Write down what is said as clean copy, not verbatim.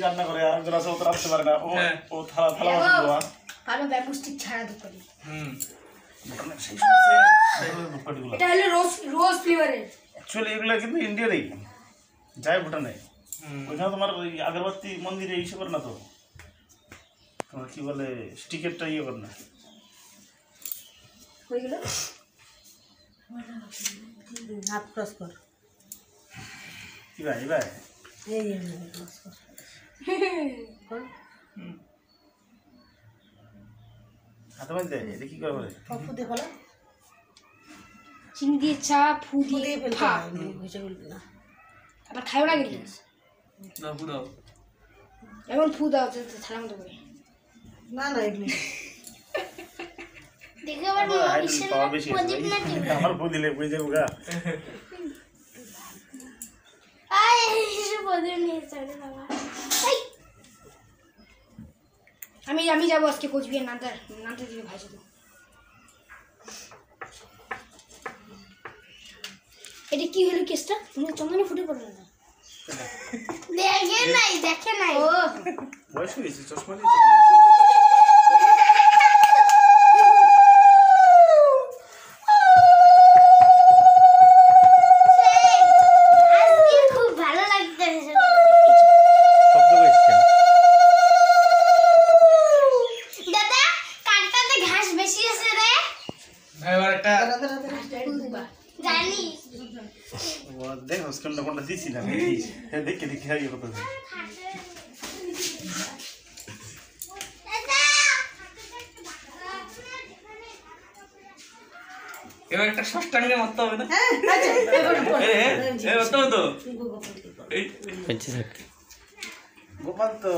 রান্না করে আর একজন আছে ও তো রাখতে পারে না ও থালা বাসন ধোয়া ভালো ব্যাপুস্টিক ছাড়া তো করি এটা হলো রোজ ফ্লেভারের অ্যাকচুয়ালি এগুলো কিন্তু ইন্ডিয়ারই যায় ভুটানে ওইখানে তোমার ওই আগরবাতি মন্দিরে ইসে করে না তো তোমার কি বলে স্টিকেরটা ইয়ে করে না ওইগুলো হাত ক্রস কর কি ভাই এই ক্রস কর হাতে মধ্যে এটা কি করে বলে ফু দিয়ে ফেলা চিনি দিয়ে চা ফু ফু দিয়ে দিয়ে ফেলতে খা বুঝে বলবি না আবার খাইও না গেলি না পুরো এমন ফু দাও ছাড়া মতো করে না না এগুলি দেখে আবার পাওয়ার বেশি আমার ফু দিলে বুঝে যাবো গা আমি যাবো আজকে কোচবিহার নামতে দিবে ভাই শুধু এটা কি হলো কেসটা তুমি চন্দনে ফুটে পড়লো না দেখে নাই ও বয়স হয়েছে চশমা খুব ভালো লাগছে শব্দ করেছেন দাদা কাটটাতে ঘাস বেশি আছে রে ভাই আর একটা জানি দেখ স্ক্রিনটা কোনটা দিছিলাম দেখে ইয়ে করতে এবার একটা ষষ্ঠাঙ্গে মারতে হবে না আচ্ছা এবারে পড় এই মারতে হবে তো তুই গোপাল এই গোপাল তো